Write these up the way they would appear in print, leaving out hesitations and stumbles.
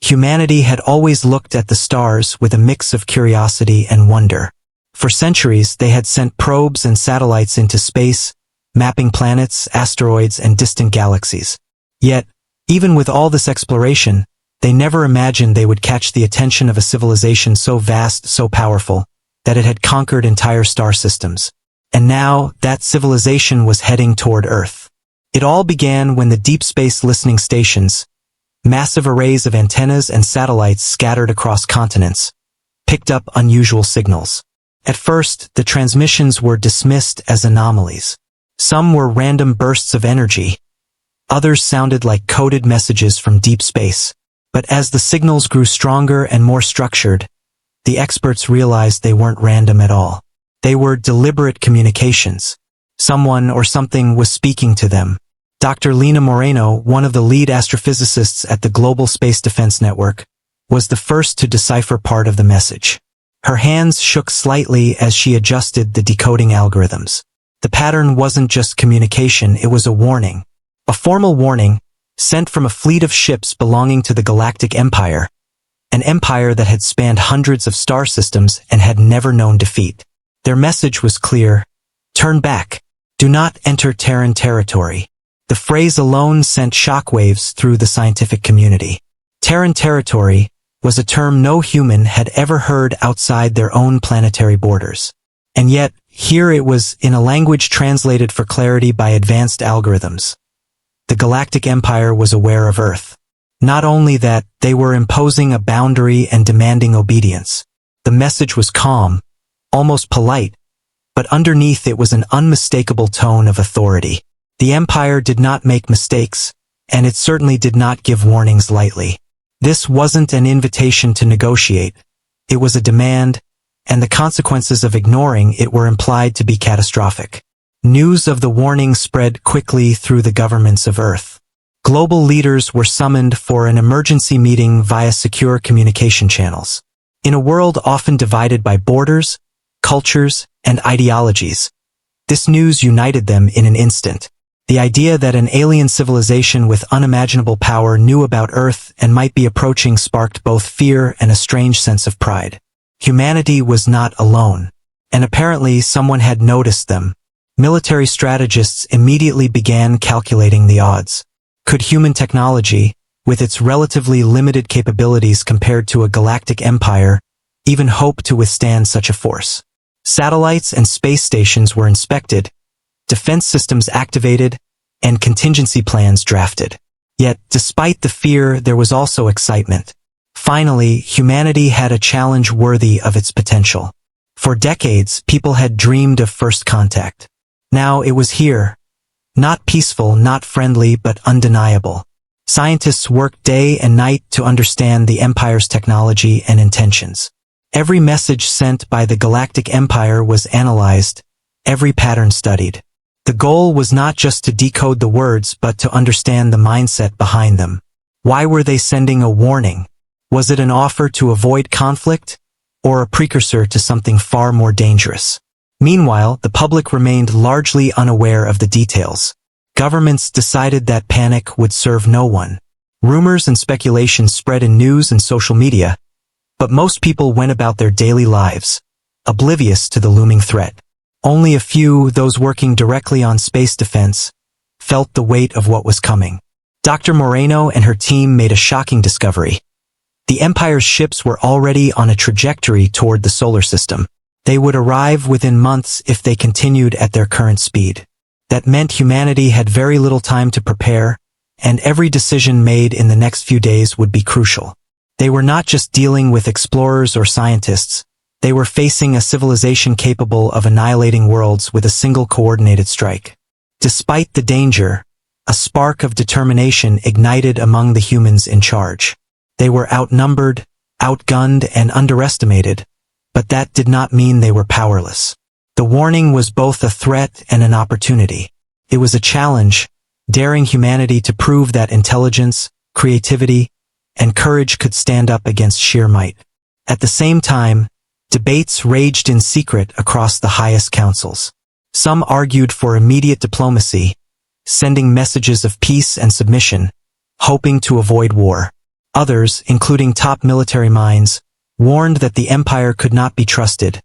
Humanity had always looked at the stars with a mix of curiosity and wonder. For centuries, they had sent probes and satellites into space, mapping planets, asteroids, and distant galaxies. Yet, even with all this exploration, they never imagined they would catch the attention of a civilization so vast, so powerful, that it had conquered entire star systems. And now, that civilization was heading toward Earth. It all began when the deep space listening stations, massive arrays of antennas and satellites scattered across continents, picked up unusual signals. At first, the transmissions were dismissed as anomalies. Some were random bursts of energy. Others sounded like coded messages from deep space. But as the signals grew stronger and more structured, the experts realized they weren't random at all. They were deliberate communications. Someone or something was speaking to them. Dr. Lina Moreno, one of the lead astrophysicists at the Global Space Defense Network, was the first to decipher part of the message. Her hands shook slightly as she adjusted the decoding algorithms. The pattern wasn't just communication, it was a warning. A formal warning, sent from a fleet of ships belonging to the Galactic Empire, an empire that had spanned hundreds of star systems and had never known defeat. Their message was clear: turn back. Do not enter Terran territory. The phrase alone sent shockwaves through the scientific community. Terran territory was a term no human had ever heard outside their own planetary borders. And yet, here it was in a language translated for clarity by advanced algorithms. The Galactic Empire was aware of Earth. Not only that, they were imposing a boundary and demanding obedience. The message was calm, almost polite, but underneath it was an unmistakable tone of authority. The Empire did not make mistakes, and it certainly did not give warnings lightly. This wasn't an invitation to negotiate. It was a demand, and the consequences of ignoring it were implied to be catastrophic. News of the warning spread quickly through the governments of Earth. Global leaders were summoned for an emergency meeting via secure communication channels. In a world often divided by borders, cultures, and ideologies, this news united them in an instant. The idea that an alien civilization with unimaginable power knew about Earth and might be approaching sparked both fear and a strange sense of pride. Humanity was not alone, and apparently someone had noticed them. Military strategists immediately began calculating the odds. Could human technology, with its relatively limited capabilities compared to a galactic empire, even hope to withstand such a force? Satellites and space stations were inspected, defense systems activated, and contingency plans drafted. Yet, despite the fear, there was also excitement. Finally, humanity had a challenge worthy of its potential. For decades, people had dreamed of first contact. Now it was here. Not peaceful, not friendly, but undeniable. Scientists worked day and night to understand the Empire's technology and intentions. Every message sent by the Galactic Empire was analyzed, every pattern studied. The goal was not just to decode the words, but to understand the mindset behind them. Why were they sending a warning? Was it an offer to avoid conflict, or a precursor to something far more dangerous? Meanwhile, the public remained largely unaware of the details. Governments decided that panic would serve no one. Rumors and speculation spread in news and social media, but most people went about their daily lives, oblivious to the looming threat. Only a few, those working directly on space defense, felt the weight of what was coming. Dr. Moreno and her team made a shocking discovery. The Empire's ships were already on a trajectory toward the solar system. They would arrive within months if they continued at their current speed. That meant humanity had very little time to prepare, and every decision made in the next few days would be crucial. They were not just dealing with explorers or scientists. They were facing a civilization capable of annihilating worlds with a single coordinated strike. Despite the danger, a spark of determination ignited among the humans in charge. They were outnumbered, outgunned, and underestimated, but that did not mean they were powerless. The warning was both a threat and an opportunity. It was a challenge, daring humanity to prove that intelligence, creativity, and courage could stand up against sheer might. At the same time, debates raged in secret across the highest councils. Some argued for immediate diplomacy, sending messages of peace and submission, hoping to avoid war. Others, including top military minds, warned that the empire could not be trusted,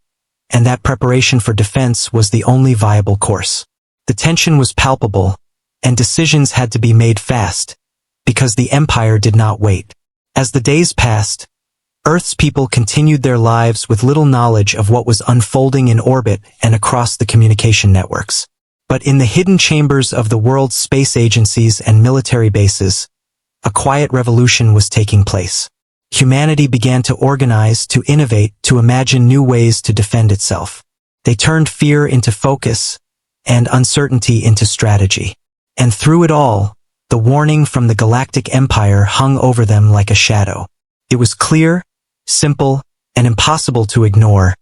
and that preparation for defense was the only viable course. The tension was palpable, and decisions had to be made fast, because the empire did not wait. As the days passed, Earth's people continued their lives with little knowledge of what was unfolding in orbit and across the communication networks. But in the hidden chambers of the world's space agencies and military bases, a quiet revolution was taking place. Humanity began to organize, to innovate, to imagine new ways to defend itself. They turned fear into focus and uncertainty into strategy. And through it all, the warning from the Galactic Empire hung over them like a shadow. It was clear, simple, and impossible to ignore.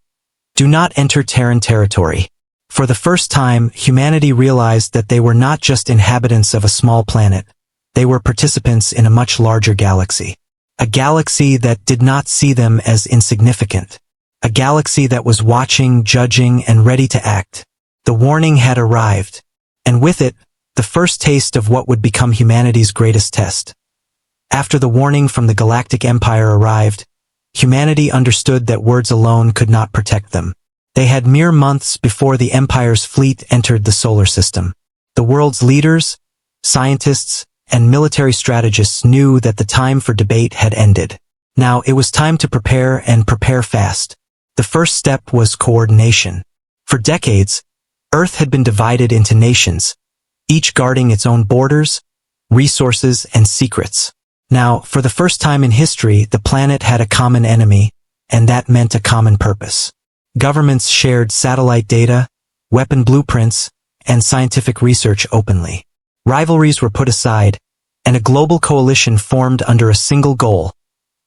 Do not enter Terran territory. For the first time, humanity realized that they were not just inhabitants of a small planet. They were participants in a much larger galaxy. A galaxy that did not see them as insignificant. A galaxy that was watching, judging, and ready to act. The warning had arrived, and with it, the first taste of what would become humanity's greatest test. After the warning from the Galactic Empire arrived, humanity understood that words alone could not protect them. They had mere months before the Empire's fleet entered the solar system. The world's leaders, scientists, and military strategists knew that the time for debate had ended. Now it was time to prepare and prepare fast. The first step was coordination. For decades, Earth had been divided into nations, each guarding its own borders, resources, and secrets. Now, for the first time in history, the planet had a common enemy, and that meant a common purpose. Governments shared satellite data, weapon blueprints, and scientific research openly. Rivalries were put aside, and a global coalition formed under a single goal: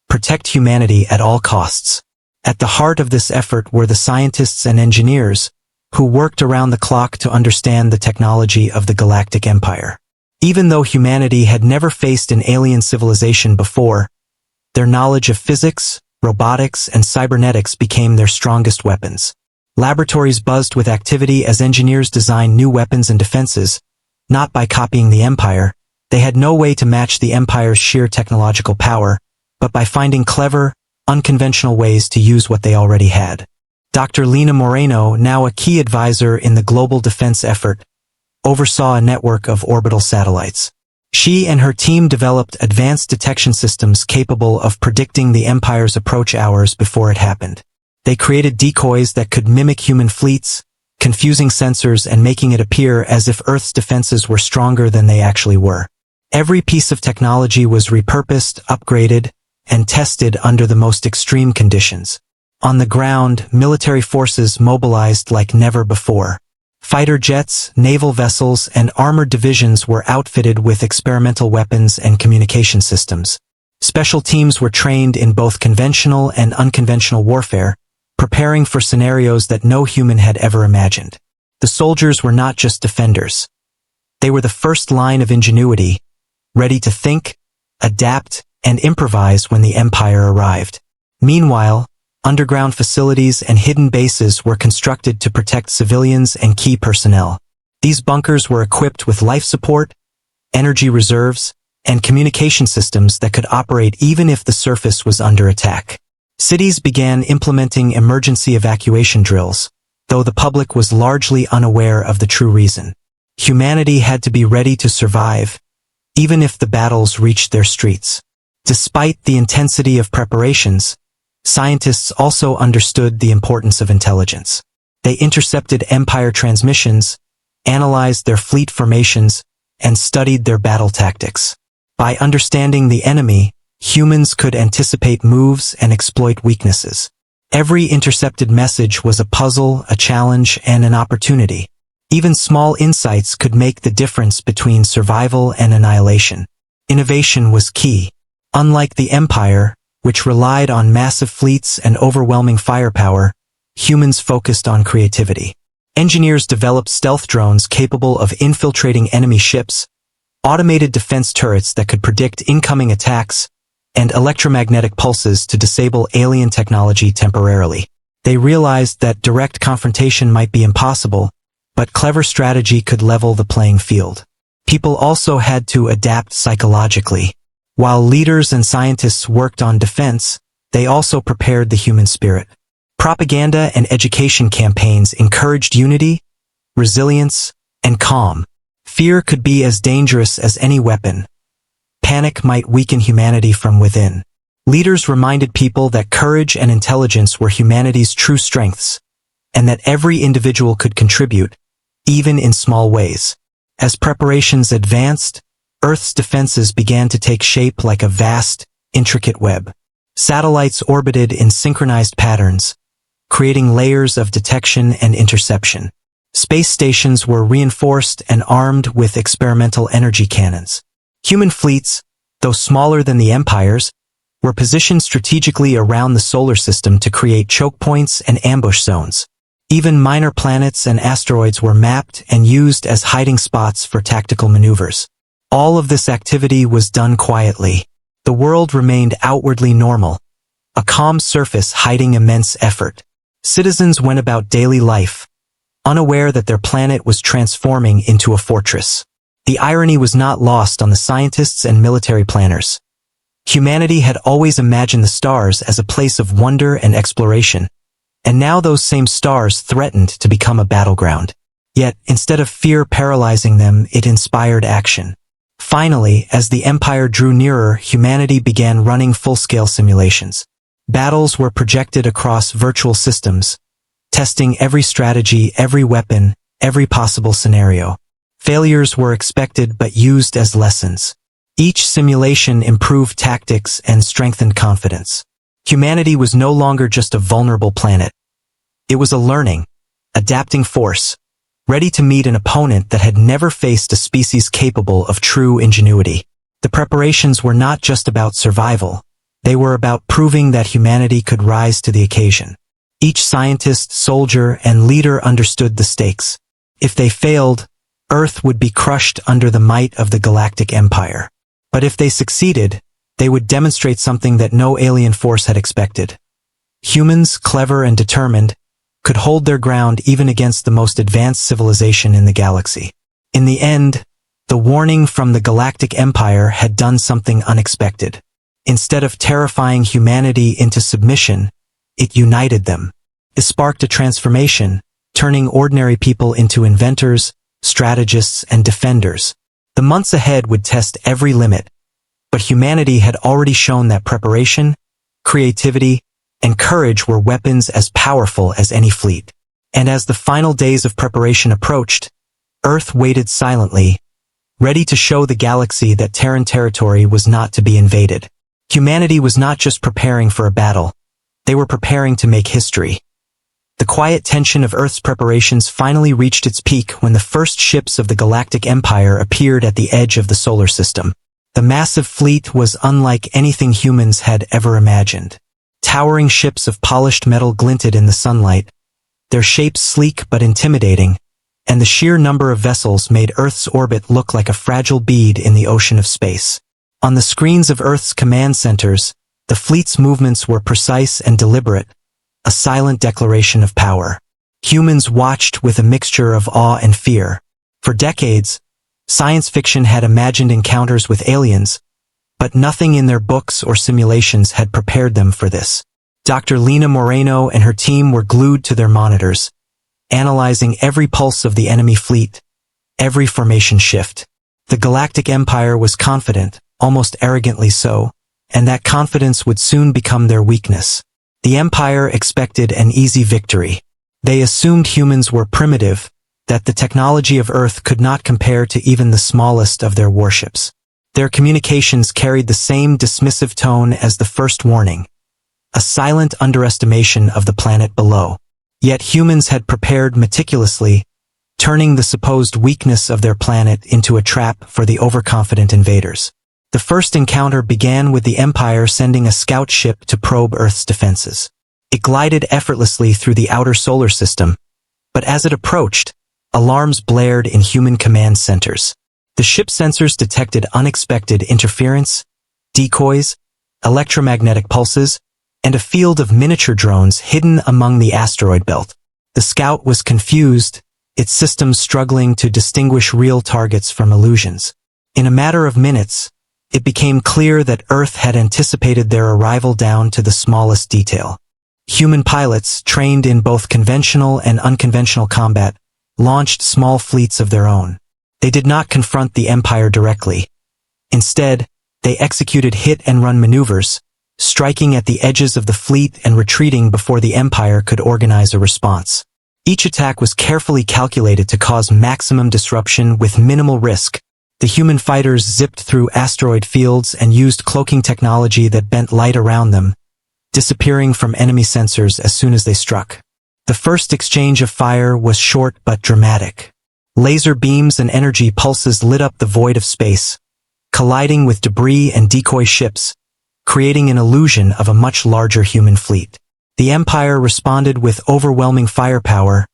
protect humanity at all costs. At the heart of this effort were the scientists and engineers, who worked around the clock to understand the technology of the Galactic Empire. Even though humanity had never faced an alien civilization before, their knowledge of physics, robotics, and cybernetics became their strongest weapons. Laboratories buzzed with activity as engineers designed new weapons and defenses. Not by copying the Empire, they had no way to match the Empire's sheer technological power, but by finding clever, unconventional ways to use what they already had. Dr. Lina Moreno, now a key advisor in the global defense effort, oversaw a network of orbital satellites. She and her team developed advanced detection systems capable of predicting the Empire's approach hours before it happened. They created decoys that could mimic human fleets, confusing sensors and making it appear as if Earth's defenses were stronger than they actually were. Every piece of technology was repurposed, upgraded, and tested under the most extreme conditions. On the ground, military forces mobilized like never before. Fighter jets, naval vessels, and armored divisions were outfitted with experimental weapons and communication systems. Special teams were trained in both conventional and unconventional warfare, preparing for scenarios that no human had ever imagined. The soldiers were not just defenders. They were the first line of ingenuity, ready to think, adapt, and improvise when the Empire arrived. Meanwhile, underground facilities and hidden bases were constructed to protect civilians and key personnel. These bunkers were equipped with life support, energy reserves, and communication systems that could operate even if the surface was under attack. Cities began implementing emergency evacuation drills, though the public was largely unaware of the true reason. Humanity had to be ready to survive, even if the battles reached their streets. Despite the intensity of preparations, scientists also understood the importance of intelligence. They intercepted Empire transmissions, analyzed their fleet formations, and studied their battle tactics. By understanding the enemy, humans could anticipate moves and exploit weaknesses. Every intercepted message was a puzzle, a challenge, and an opportunity. Even small insights could make the difference between survival and annihilation. Innovation was key. Unlike the Empire, which relied on massive fleets and overwhelming firepower, humans focused on creativity. Engineers developed stealth drones capable of infiltrating enemy ships, automated defense turrets that could predict incoming attacks, and electromagnetic pulses to disable alien technology temporarily. They realized that direct confrontation might be impossible, but clever strategy could level the playing field. People also had to adapt psychologically. While leaders and scientists worked on defense, they also prepared the human spirit. Propaganda and education campaigns encouraged unity, resilience, and calm. Fear could be as dangerous as any weapon. Panic might weaken humanity from within. Leaders reminded people that courage and intelligence were humanity's true strengths, and that every individual could contribute, even in small ways. As preparations advanced, Earth's defenses began to take shape like a vast, intricate web. Satellites orbited in synchronized patterns, creating layers of detection and interception. Space stations were reinforced and armed with experimental energy cannons. Human fleets, though smaller than the empires, were positioned strategically around the solar system to create choke points and ambush zones. Even minor planets and asteroids were mapped and used as hiding spots for tactical maneuvers. All of this activity was done quietly. The world remained outwardly normal, a calm surface hiding immense effort. Citizens went about daily life, unaware that their planet was transforming into a fortress. The irony was not lost on the scientists and military planners. Humanity had always imagined the stars as a place of wonder and exploration, and now those same stars threatened to become a battleground. Yet, instead of fear paralyzing them, it inspired action. Finally, as the Empire drew nearer, humanity began running full-scale simulations. Battles were projected across virtual systems, testing every strategy, every weapon, every possible scenario. Failures were expected but used as lessons. Each simulation improved tactics and strengthened confidence. Humanity was no longer just a vulnerable planet. It was a learning, adapting force, ready to meet an opponent that had never faced a species capable of true ingenuity. The preparations were not just about survival. They were about proving that humanity could rise to the occasion. Each scientist, soldier, and leader understood the stakes. If they failed, Earth would be crushed under the might of the Galactic Empire. But if they succeeded, they would demonstrate something that no alien force had expected. Humans, clever and determined, could hold their ground even against the most advanced civilization in the galaxy. In the end, the warning from the Galactic Empire had done something unexpected. Instead of terrifying humanity into submission, it united them. It sparked a transformation, turning ordinary people into inventors, strategists, and defenders. The months ahead would test every limit, but humanity had already shown that preparation, creativity, and courage were weapons as powerful as any fleet. And as the final days of preparation approached, Earth waited silently, ready to show the galaxy that Terran territory was not to be invaded. Humanity was not just preparing for a battle, they were preparing to make history. The quiet tension of Earth's preparations finally reached its peak when the first ships of the Galactic Empire appeared at the edge of the solar system. The massive fleet was unlike anything humans had ever imagined. Towering ships of polished metal glinted in the sunlight, their shapes sleek but intimidating, and the sheer number of vessels made Earth's orbit look like a fragile bead in the ocean of space. On the screens of Earth's command centers, the fleet's movements were precise and deliberate, a silent declaration of power. Humans watched with a mixture of awe and fear. For decades, science fiction had imagined encounters with aliens, but nothing in their books or simulations had prepared them for this. Dr. Lina Moreno and her team were glued to their monitors, analyzing every pulse of the enemy fleet, every formation shift. The Galactic Empire was confident, almost arrogantly so, and that confidence would soon become their weakness. The Empire expected an easy victory. They assumed humans were primitive, that the technology of Earth could not compare to even the smallest of their warships. Their communications carried the same dismissive tone as the first warning, a silent underestimation of the planet below. Yet humans had prepared meticulously, turning the supposed weakness of their planet into a trap for the overconfident invaders. The first encounter began with the Empire sending a scout ship to probe Earth's defenses. It glided effortlessly through the outer solar system, but as it approached, alarms blared in human command centers. The ship's sensors detected unexpected interference, decoys, electromagnetic pulses, and a field of miniature drones hidden among the asteroid belt. The scout was confused, its systems struggling to distinguish real targets from illusions. In a matter of minutes, it became clear that Earth had anticipated their arrival down to the smallest detail. Human pilots, trained in both conventional and unconventional combat, launched small fleets of their own. They did not confront the Empire directly. Instead, they executed hit-and-run maneuvers, striking at the edges of the fleet and retreating before the Empire could organize a response. Each attack was carefully calculated to cause maximum disruption with minimal risk. The human fighters zipped through asteroid fields and used cloaking technology that bent light around them, disappearing from enemy sensors as soon as they struck. The first exchange of fire was short but dramatic. Laser beams and energy pulses lit up the void of space, colliding with debris and decoy ships, creating an illusion of a much larger human fleet. The Empire responded with overwhelming firepower,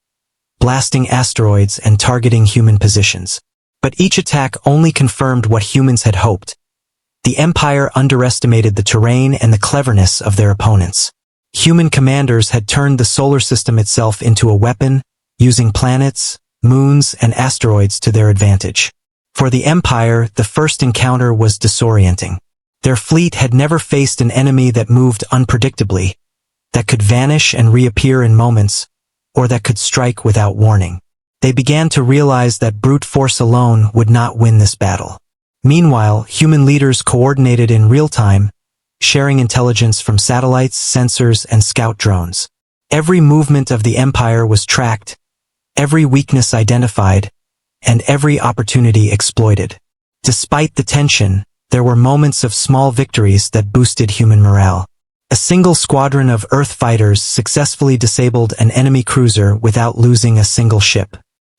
blasting asteroids and targeting human positions. But each attack only confirmed what humans had hoped. The Empire underestimated the terrain and the cleverness of their opponents. Human commanders had turned the solar system itself into a weapon, using planets, moons, and asteroids to their advantage. For the Empire, the first encounter was disorienting. Their fleet had never faced an enemy that moved unpredictably, that could vanish and reappear in moments, or that could strike without warning. They began to realize that brute force alone would not win this battle. Meanwhile, human leaders coordinated in real time, sharing intelligence from satellites, sensors, and scout drones. Every movement of the Empire was tracked, every weakness identified, and every opportunity exploited. Despite the tension, there were moments of small victories that boosted human morale. A single squadron of Earth fighters successfully disabled an enemy cruiser without losing a single ship.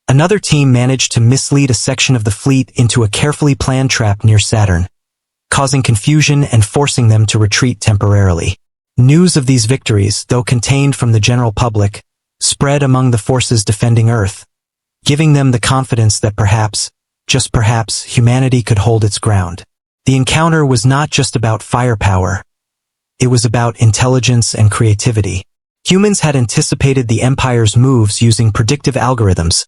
Another team managed to mislead a section of the fleet into a carefully planned trap near Saturn, causing confusion and forcing them to retreat temporarily. News of these victories, though contained from the general public, spread among the forces defending Earth, giving them the confidence that perhaps, just perhaps, humanity could hold its ground. The encounter was not just about firepower. It was about intelligence and creativity. Humans had anticipated the Empire's moves using predictive algorithms,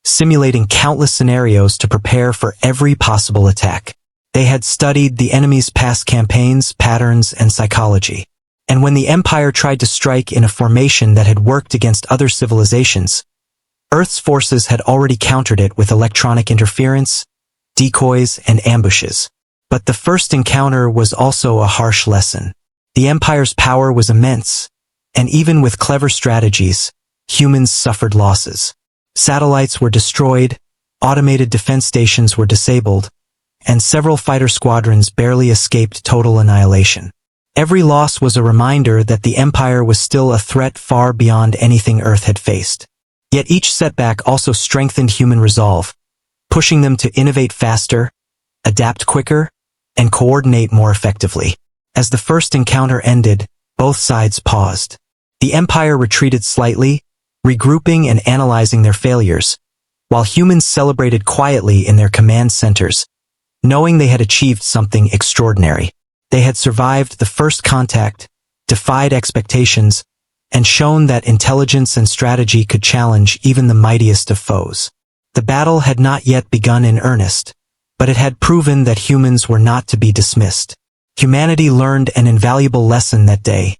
simulating countless scenarios to prepare for every possible attack. They had studied the enemy's past campaigns, patterns, and psychology. And when the Empire tried to strike in a formation that had worked against other civilizations, Earth's forces had already countered it with electronic interference, decoys, and ambushes. But the first encounter was also a harsh lesson. The Empire's power was immense, and even with clever strategies, humans suffered losses. Satellites were destroyed, automated defense stations were disabled, and several fighter squadrons barely escaped total annihilation. Every loss was a reminder that the Empire was still a threat far beyond anything Earth had faced. Yet each setback also strengthened human resolve, pushing them to innovate faster, adapt quicker, and coordinate more effectively. As the first encounter ended, both sides paused. The Empire retreated slightly, regrouping and analyzing their failures, while humans celebrated quietly in their command centers, knowing they had achieved something extraordinary. They had survived the first contact, defied expectations, and shown that intelligence and strategy could challenge even the mightiest of foes. The battle had not yet begun in earnest, but it had proven that humans were not to be dismissed. Humanity learned an invaluable lesson that day.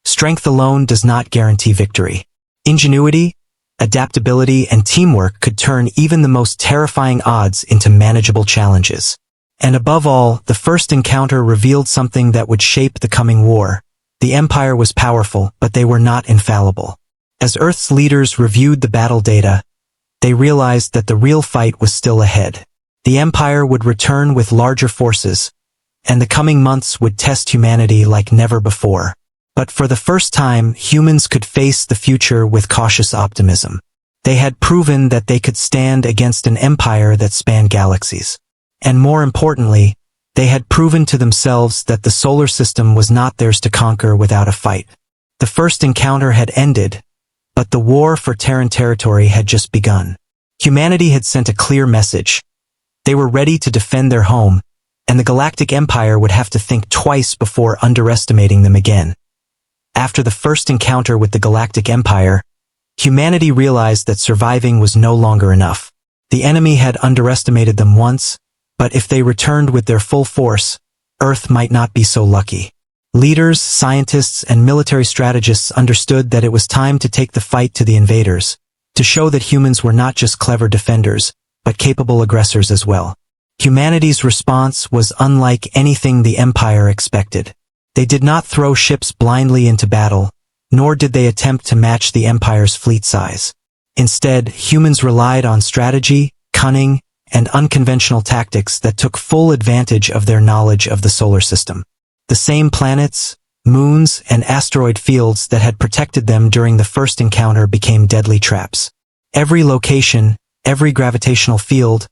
Strength alone does not guarantee victory. Ingenuity, adaptability, and teamwork could turn even the most terrifying odds into manageable challenges. And above all, the first encounter revealed something that would shape the coming war. The Empire was powerful, but they were not infallible. As Earth's leaders reviewed the battle data, they realized that the real fight was still ahead. The Empire would return with larger forces, and the coming months would test humanity like never before. But for the first time, humans could face the future with cautious optimism. They had proven that they could stand against an empire that spanned galaxies. And more importantly, they had proven to themselves that the solar system was not theirs to conquer without a fight. The first encounter had ended, but the war for Terran territory had just begun. Humanity had sent a clear message. They were ready to defend their home, and the Galactic Empire would have to think twice before underestimating them again. After the first encounter with the Galactic Empire, humanity realized that surviving was no longer enough. The enemy had underestimated them once, But if they returned with their full force, Earth might not be so lucky. Leaders, scientists, and military strategists understood that it was time to take the fight to the invaders, to show that humans were not just clever defenders, but capable aggressors as well. Humanity's response was unlike anything the Empire expected. They did not throw ships blindly into battle, nor did they attempt to match the Empire's fleet size. Instead, humans relied on strategy, cunning, and unconventional tactics that took full advantage of their knowledge of the solar system. The same planets, moons, and asteroid fields that had protected them during the first encounter became deadly traps. Every location, every gravitational field,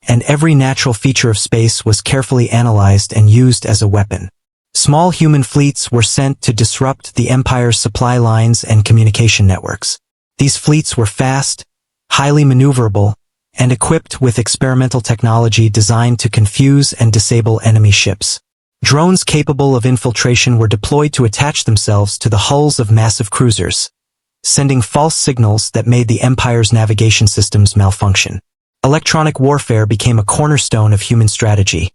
and every natural feature of space was carefully analyzed and used as a weapon. Small human fleets were sent to disrupt the Empire's supply lines and communication networks. These fleets were fast, highly maneuverable, and equipped with experimental technology designed to confuse and disable enemy ships. Drones capable of infiltration were deployed to attach themselves to the hulls of massive cruisers, sending false signals that made the Empire's navigation systems malfunction. Electronic warfare became a cornerstone of human strategy.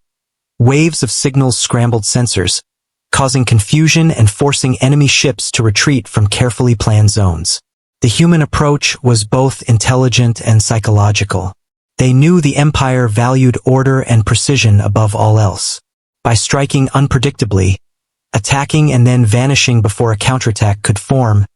Waves of signals scrambled sensors, causing confusion and forcing enemy ships to retreat from carefully planned zones. The human approach was both intelligent and psychological. They knew the Empire valued order and precision above all else. By striking unpredictably, attacking and then vanishing before a counterattack could form,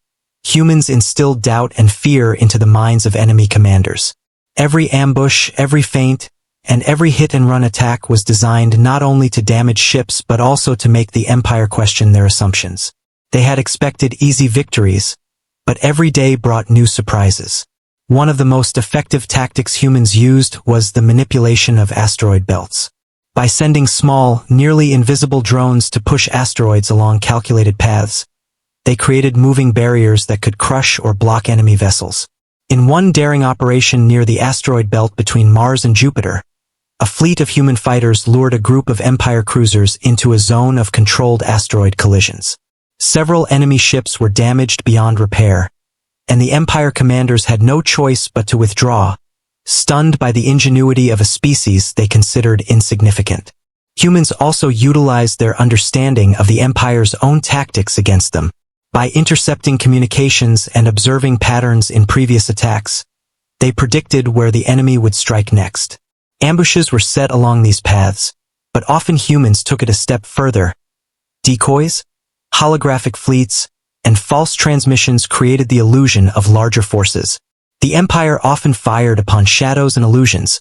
humans instilled doubt and fear into the minds of enemy commanders. Every ambush, every feint, and every hit-and-run attack was designed not only to damage ships but also to make the Empire question their assumptions. They had expected easy victories, but every day brought new surprises. One of the most effective tactics humans used was the manipulation of asteroid belts. By sending small, nearly invisible drones to push asteroids along calculated paths, they created moving barriers that could crush or block enemy vessels. In one daring operation near the asteroid belt between Mars and Jupiter, a fleet of human fighters lured a group of Empire cruisers into a zone of controlled asteroid collisions. Several enemy ships were damaged beyond repair, and the Empire commanders had no choice but to withdraw, stunned by the ingenuity of a species they considered insignificant. Humans also utilized their understanding of the Empire's own tactics against them. By intercepting communications and observing patterns in previous attacks, they predicted where the enemy would strike next. Ambushes were set along these paths, but often humans took it a step further. Decoys, holographic fleets, and false transmissions created the illusion of larger forces. The Empire often fired upon shadows and illusions,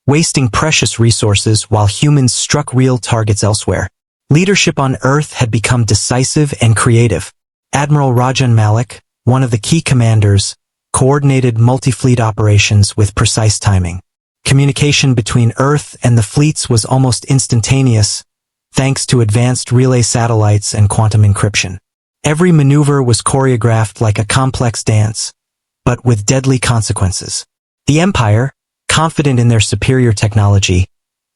wasting precious resources while humans struck real targets elsewhere. Leadership on Earth had become decisive and creative. Admiral Rajan Malik, one of the key commanders, coordinated multi-fleet operations with precise timing. Communication between Earth and the fleets was almost instantaneous, thanks to advanced relay satellites and quantum encryption. Every maneuver was choreographed like a complex dance, but with deadly consequences. The Empire, confident in their superior technology,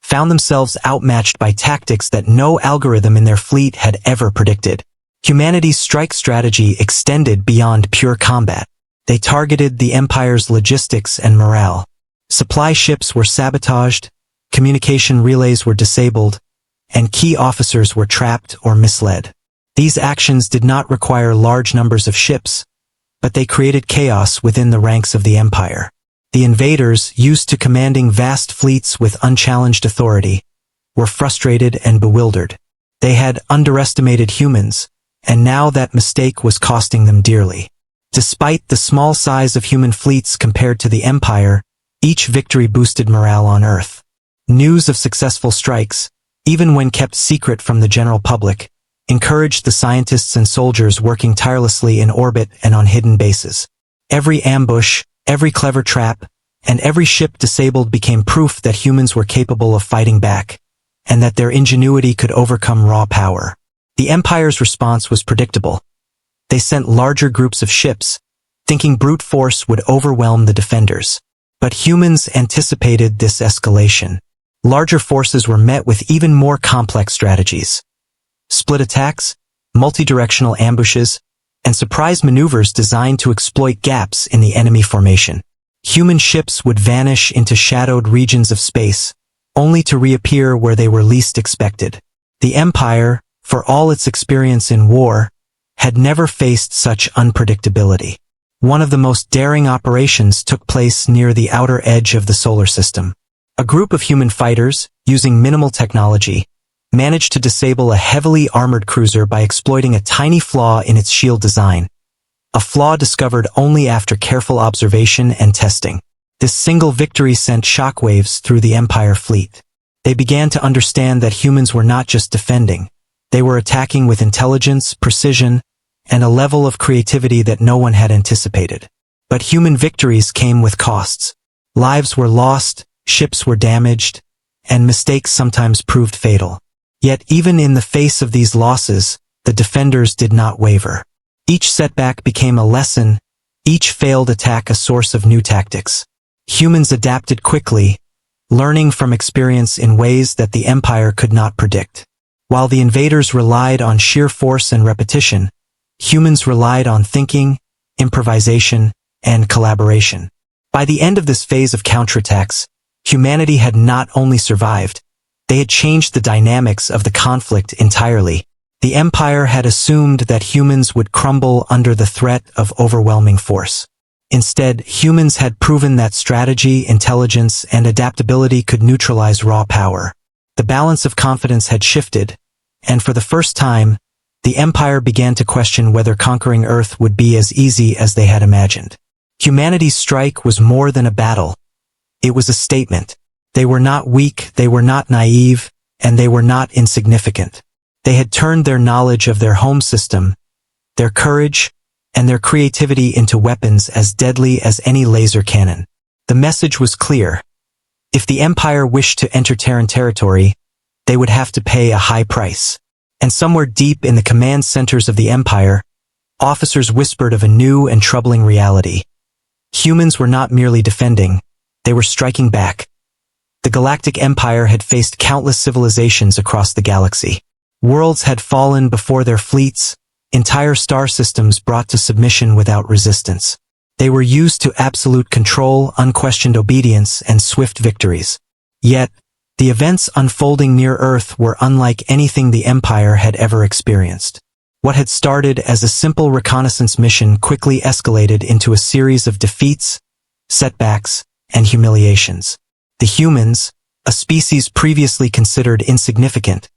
found themselves outmatched by tactics that no algorithm in their fleet had ever predicted. Humanity's strike strategy extended beyond pure combat. They targeted the Empire's logistics and morale. Supply ships were sabotaged, communication relays were disabled, and key officers were trapped or misled. These actions did not require large numbers of ships, but they created chaos within the ranks of the Empire. The invaders, used to commanding vast fleets with unchallenged authority, were frustrated and bewildered. They had underestimated humans, and now that mistake was costing them dearly. Despite the small size of human fleets compared to the Empire, each victory boosted morale on Earth. News of successful strikes, even when kept secret from the general public, encouraged the scientists and soldiers working tirelessly in orbit and on hidden bases. Every ambush, every clever trap, and every ship disabled became proof that humans were capable of fighting back, and that their ingenuity could overcome raw power. The Empire's response was predictable. They sent larger groups of ships, thinking brute force would overwhelm the defenders. But humans anticipated this escalation. Larger forces were met with even more complex strategies. Split attacks, multi-directional ambushes, and surprise maneuvers designed to exploit gaps in the enemy formation. Human ships would vanish into shadowed regions of space, only to reappear where they were least expected. The Empire, for all its experience in war, had never faced such unpredictability. One of the most daring operations took place near the outer edge of the solar system. A group of human fighters, using minimal technology, managed to disable a heavily armored cruiser by exploiting a tiny flaw in its shield design, a flaw discovered only after careful observation and testing. This single victory sent shockwaves through the Empire fleet. They began to understand that humans were not just defending, they were attacking with intelligence, precision, and a level of creativity that no one had anticipated. But human victories came with costs. Lives were lost, ships were damaged, and mistakes sometimes proved fatal. Yet even in the face of these losses, the defenders did not waver. Each setback became a lesson, each failed attack a source of new tactics. Humans adapted quickly, learning from experience in ways that the Empire could not predict. While the invaders relied on sheer force and repetition, humans relied on thinking, improvisation, and collaboration. By the end of this phase of counterattacks, humanity had not only survived, they had changed the dynamics of the conflict entirely. The Empire had assumed that humans would crumble under the threat of overwhelming force. Instead, humans had proven that strategy, intelligence, and adaptability could neutralize raw power. The balance of confidence had shifted, and for the first time, the Empire began to question whether conquering Earth would be as easy as they had imagined. Humanity's strike was more than a battle. It was a statement. They were not weak, they were not naive, and they were not insignificant. They had turned their knowledge of their home system, their courage, and their creativity into weapons as deadly as any laser cannon. The message was clear. If the Empire wished to enter Terran territory, they would have to pay a high price. And somewhere deep in the command centers of the Empire, officers whispered of a new and troubling reality. Humans were not merely defending, they were striking back. The Galactic Empire had faced countless civilizations across the galaxy. Worlds had fallen before their fleets, entire star systems brought to submission without resistance. They were used to absolute control, unquestioned obedience, and swift victories. Yet, the events unfolding near Earth were unlike anything the Empire had ever experienced. What had started as a simple reconnaissance mission quickly escalated into a series of defeats, setbacks, and humiliations. The humans, a species previously considered insignificant,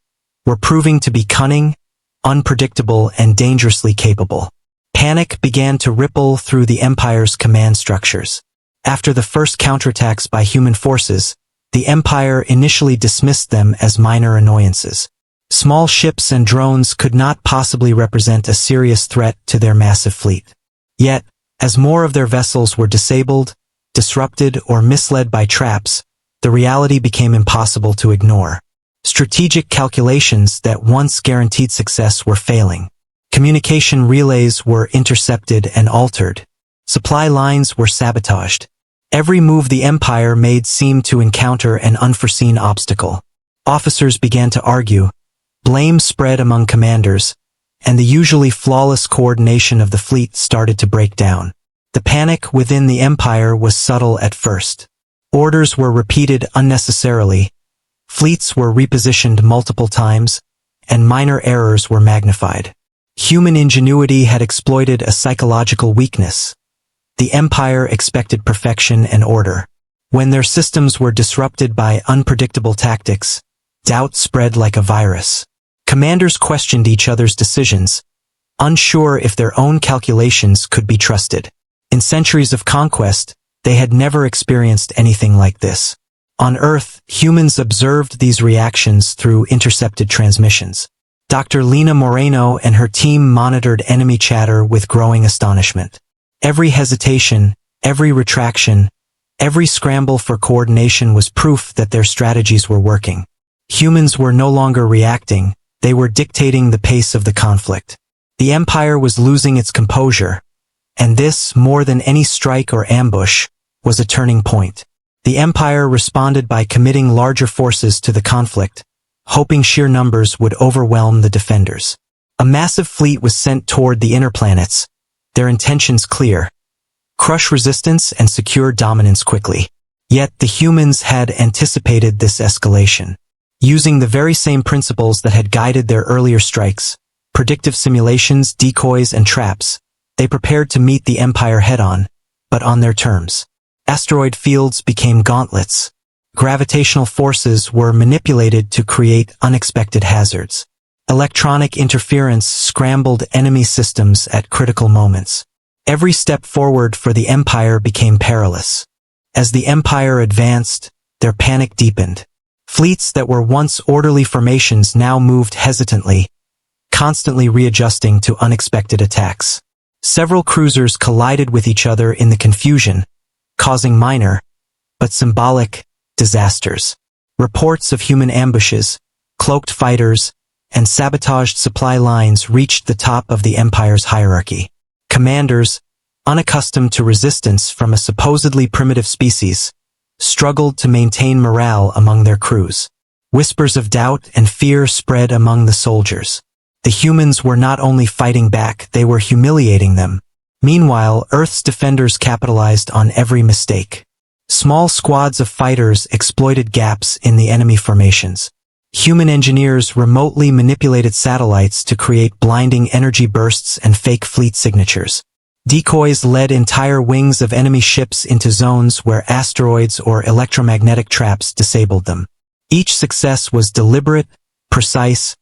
were proving to be cunning, unpredictable, and dangerously capable. Panic began to ripple through the Empire's command structures. After the first counterattacks by human forces, the Empire initially dismissed them as minor annoyances. Small ships and drones could not possibly represent a serious threat to their massive fleet. Yet, as more of their vessels were disabled, disrupted, or misled by traps, the reality became impossible to ignore. Strategic calculations that once guaranteed success were failing. Communication relays were intercepted and altered. Supply lines were sabotaged. Every move the Empire made seemed to encounter an unforeseen obstacle. Officers began to argue, blame spread among commanders, and the usually flawless coordination of the fleet started to break down. The panic within the Empire was subtle at first. Orders were repeated unnecessarily, fleets were repositioned multiple times, and minor errors were magnified. Human ingenuity had exploited a psychological weakness. The Empire expected perfection and order. When their systems were disrupted by unpredictable tactics, doubt spread like a virus. Commanders questioned each other's decisions, unsure if their own calculations could be trusted. In centuries of conquest, they had never experienced anything like this. On Earth, humans observed these reactions through intercepted transmissions. Dr. Lena Moreno and her team monitored enemy chatter with growing astonishment. Every hesitation, every retraction, every scramble for coordination was proof that their strategies were working. Humans were no longer reacting, they were dictating the pace of the conflict. The Empire was losing its composure, and this, more than any strike or ambush, was a turning point. The Empire responded by committing larger forces to the conflict, hoping sheer numbers would overwhelm the defenders. A massive fleet was sent toward the inner planets, their intentions clear: crush resistance and secure dominance quickly. Yet the humans had anticipated this escalation. Using the very same principles that had guided their earlier strikes, predictive simulations, decoys, and traps, they prepared to meet the Empire head-on, but on their terms. Asteroid fields became gauntlets. Gravitational forces were manipulated to create unexpected hazards. Electronic interference scrambled enemy systems at critical moments. Every step forward for the Empire became perilous. As the Empire advanced, their panic deepened. Fleets that were once orderly formations now moved hesitantly, constantly readjusting to unexpected attacks. Several cruisers collided with each other in the confusion, causing minor, but symbolic, disasters. Reports of human ambushes, cloaked fighters, and sabotaged supply lines reached the top of the Empire's hierarchy. Commanders, unaccustomed to resistance from a supposedly primitive species, struggled to maintain morale among their crews. Whispers of doubt and fear spread among the soldiers. The humans were not only fighting back, they were humiliating them. Meanwhile, Earth's defenders capitalized on every mistake. Small squads of fighters exploited gaps in the enemy formations. Human engineers remotely manipulated satellites to create blinding energy bursts and fake fleet signatures. Decoys led entire wings of enemy ships into zones where asteroids or electromagnetic traps disabled them. Each success was deliberate, precise,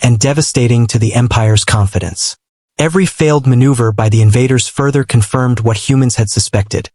and devastating to the Empire's confidence. Every failed maneuver by the invaders further confirmed what humans had suspected.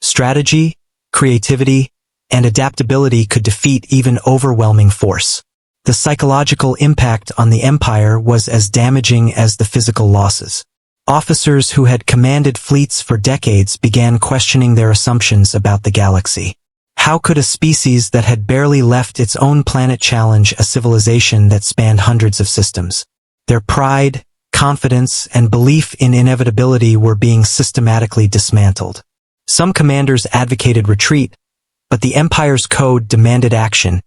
Strategy, creativity, and adaptability could defeat even overwhelming force. The psychological impact on the Empire was as damaging as the physical losses. Officers who had commanded fleets for decades began questioning their assumptions about the galaxy. How could a species that had barely left its own planet challenge a civilization that spanned hundreds of systems? Their pride, confidence, and belief in inevitability were being systematically dismantled. Some commanders advocated retreat, but the Empire's code demanded action,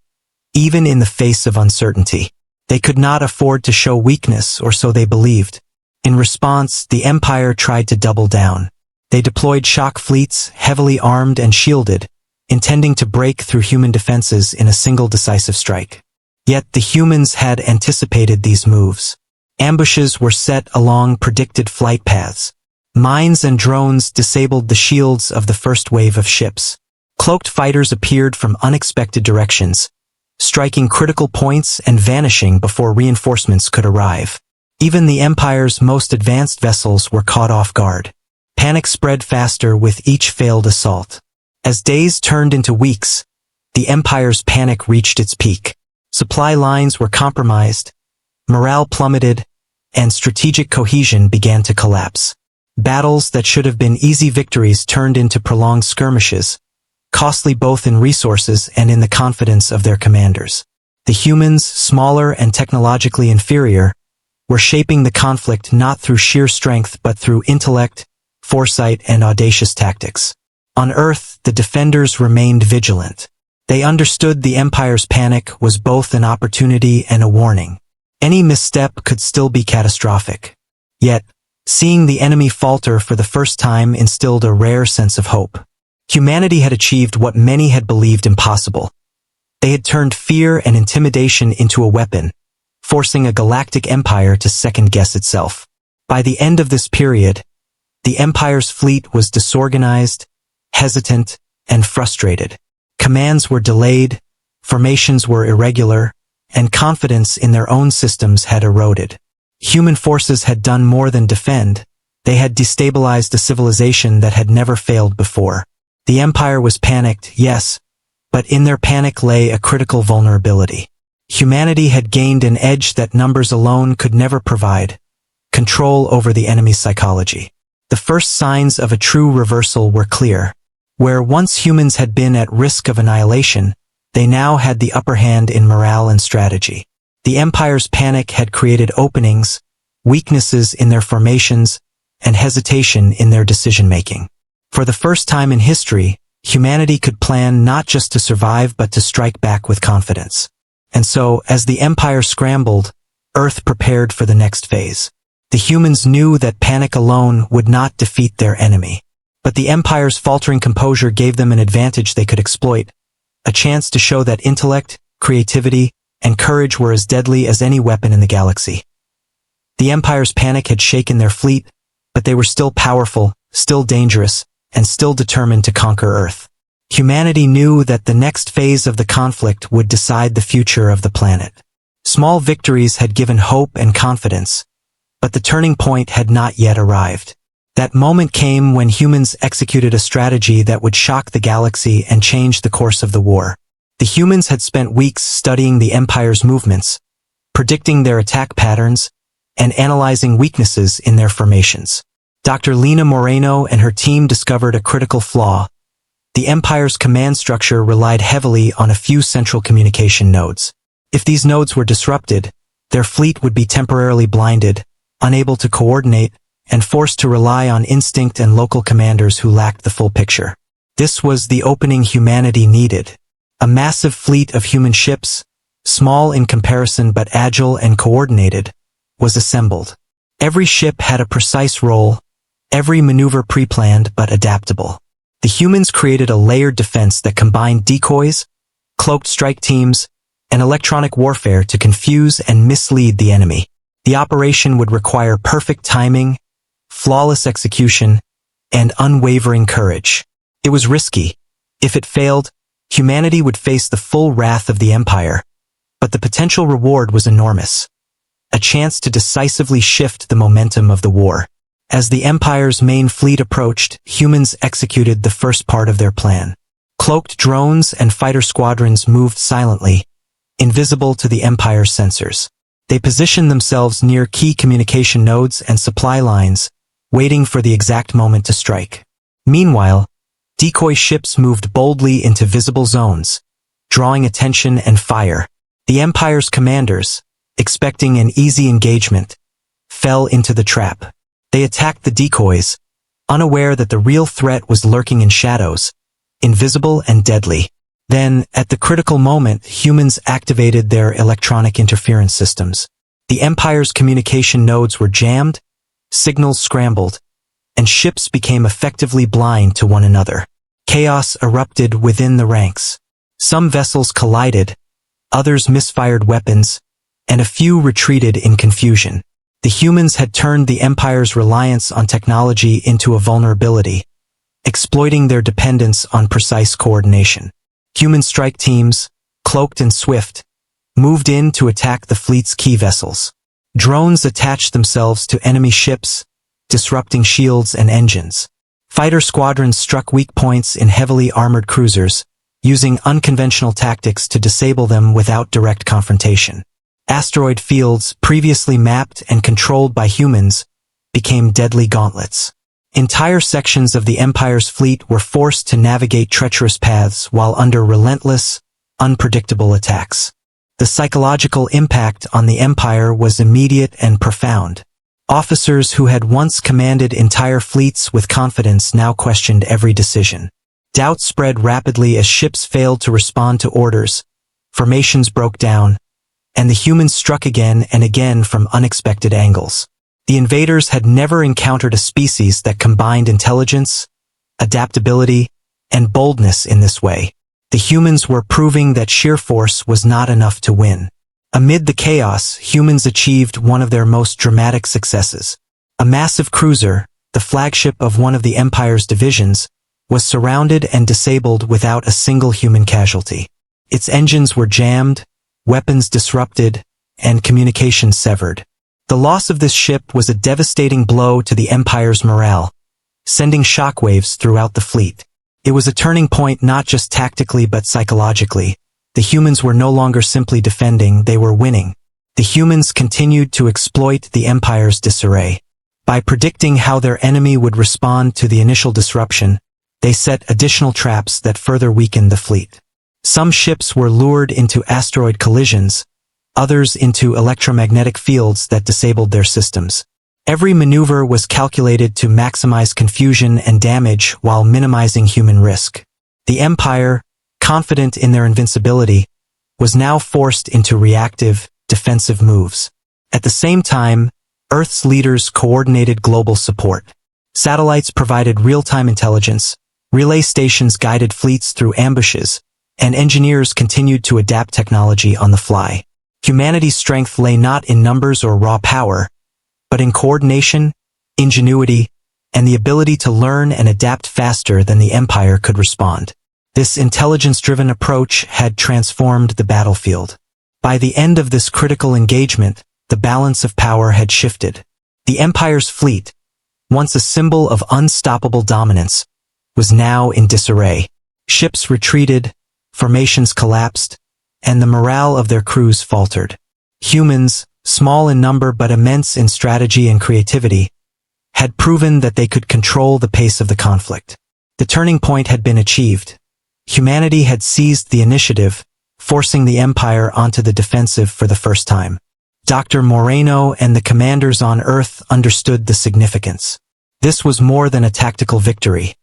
even in the face of uncertainty. They could not afford to show weakness, or so they believed. In response, the Empire tried to double down. They deployed shock fleets, heavily armed and shielded, intending to break through human defenses in a single decisive strike. Yet the humans had anticipated these moves. Ambushes were set along predicted flight paths. Mines and drones disabled the shields of the first wave of ships. Cloaked fighters appeared from unexpected directions, striking critical points and vanishing before reinforcements could arrive. Even the Empire's most advanced vessels were caught off guard. Panic spread faster with each failed assault. As days turned into weeks, the Empire's panic reached its peak. Supply lines were compromised, morale plummeted, and strategic cohesion began to collapse. Battles that should have been easy victories turned into prolonged skirmishes, costly both in resources and in the confidence of their commanders. The humans, smaller and technologically inferior, were shaping the conflict not through sheer strength but through intellect, foresight, and audacious tactics. On Earth, the defenders remained vigilant. They understood the Empire's panic was both an opportunity and a warning. Any misstep could still be catastrophic. Yet, seeing the enemy falter for the first time instilled a rare sense of hope. Humanity had achieved what many had believed impossible. They had turned fear and intimidation into a weapon, forcing a galactic empire to second-guess itself. By the end of this period, the Empire's fleet was disorganized, hesitant, and frustrated. Commands were delayed, formations were irregular, and confidence in their own systems had eroded. Human forces had done more than defend. They had destabilized a civilization that had never failed before. The Empire was panicked, yes, but in their panic lay a critical vulnerability. Humanity had gained an edge that numbers alone could never provide: control over the enemy's psychology. The first signs of a true reversal were clear. Where once humans had been at risk of annihilation, they now had the upper hand in morale and strategy. The Empire's panic had created openings, weaknesses in their formations, and hesitation in their decision-making. For the first time in history, humanity could plan not just to survive but to strike back with confidence. And so, as the Empire scrambled, Earth prepared for the next phase. The humans knew that panic alone would not defeat their enemy. But the Empire's faltering composure gave them an advantage they could exploit, a chance to show that intellect, creativity, and courage were as deadly as any weapon in the galaxy. The Empire's panic had shaken their fleet, but they were still powerful, still dangerous, and still determined to conquer Earth. Humanity knew that the next phase of the conflict would decide the future of the planet. Small victories had given hope and confidence, but the turning point had not yet arrived. That moment came when humans executed a strategy that would shock the galaxy and change the course of the war. The humans had spent weeks studying the Empire's movements, predicting their attack patterns, and analyzing weaknesses in their formations. Dr. Lena Moreno and her team discovered a critical flaw. The Empire's command structure relied heavily on a few central communication nodes. If these nodes were disrupted, their fleet would be temporarily blinded, unable to coordinate, and forced to rely on instinct and local commanders who lacked the full picture. This was the opening humanity needed. A massive fleet of human ships, small in comparison but agile and coordinated, was assembled. Every ship had a precise role, every maneuver pre-planned but adaptable. The humans created a layered defense that combined decoys, cloaked strike teams, and electronic warfare to confuse and mislead the enemy. The operation would require perfect timing, flawless execution, and unwavering courage. It was risky. If it failed, humanity would face the full wrath of the Empire, but the potential reward was enormous. A chance to decisively shift the momentum of the war. As the Empire's main fleet approached, humans executed the first part of their plan. Cloaked drones and fighter squadrons moved silently, invisible to the Empire's sensors. They positioned themselves near key communication nodes and supply lines, waiting for the exact moment to strike. Meanwhile, decoy ships moved boldly into visible zones, drawing attention and fire. The Empire's commanders, expecting an easy engagement, fell into the trap. They attacked the decoys, unaware that the real threat was lurking in shadows, invisible and deadly. Then, at the critical moment, humans activated their electronic interference systems. The Empire's communication nodes were jammed, signals scrambled, and ships became effectively blind to one another. Chaos erupted within the ranks. Some vessels collided, others misfired weapons, and a few retreated in confusion. The humans had turned the Empire's reliance on technology into a vulnerability, exploiting their dependence on precise coordination. Human strike teams, cloaked and swift, moved in to attack the fleet's key vessels. Drones attached themselves to enemy ships, disrupting shields and engines. Fighter squadrons struck weak points in heavily armored cruisers, using unconventional tactics to disable them without direct confrontation. Asteroid fields, previously mapped and controlled by humans, became deadly gauntlets. Entire sections of the Empire's fleet were forced to navigate treacherous paths while under relentless, unpredictable attacks. The psychological impact on the Empire was immediate and profound. Officers who had once commanded entire fleets with confidence now questioned every decision. Doubt spread rapidly as ships failed to respond to orders, formations broke down, and the humans struck again and again from unexpected angles. The invaders had never encountered a species that combined intelligence, adaptability, and boldness in this way. The humans were proving that sheer force was not enough to win. Amid the chaos, humans achieved one of their most dramatic successes. A massive cruiser, the flagship of one of the Empire's divisions, was surrounded and disabled without a single human casualty. Its engines were jammed, weapons disrupted, and communications severed. The loss of this ship was a devastating blow to the Empire's morale, sending shockwaves throughout the fleet. It was a turning point not just tactically but psychologically. The humans were no longer simply defending, they were winning. The humans continued to exploit the Empire's disarray. By predicting how their enemy would respond to the initial disruption, they set additional traps that further weakened the fleet. Some ships were lured into asteroid collisions, others into electromagnetic fields that disabled their systems. Every maneuver was calculated to maximize confusion and damage while minimizing human risk. The Empire, confident in their invincibility, was now forced into reactive, defensive moves. At the same time, Earth's leaders coordinated global support. Satellites provided real-time intelligence, relay stations guided fleets through ambushes, and engineers continued to adapt technology on the fly. Humanity's strength lay not in numbers or raw power, but in coordination, ingenuity, and the ability to learn and adapt faster than the Empire could respond. This intelligence-driven approach had transformed the battlefield. By the end of this critical engagement, the balance of power had shifted. The Empire's fleet, once a symbol of unstoppable dominance, was now in disarray. Ships retreated, formations collapsed, and the morale of their crews faltered. Humans, small in number but immense in strategy and creativity, had proven that they could control the pace of the conflict. The turning point had been achieved. Humanity had seized the initiative, forcing the Empire onto the defensive for the first time. Dr. Moreno and the commanders on Earth understood the significance. This was more than a tactical victory.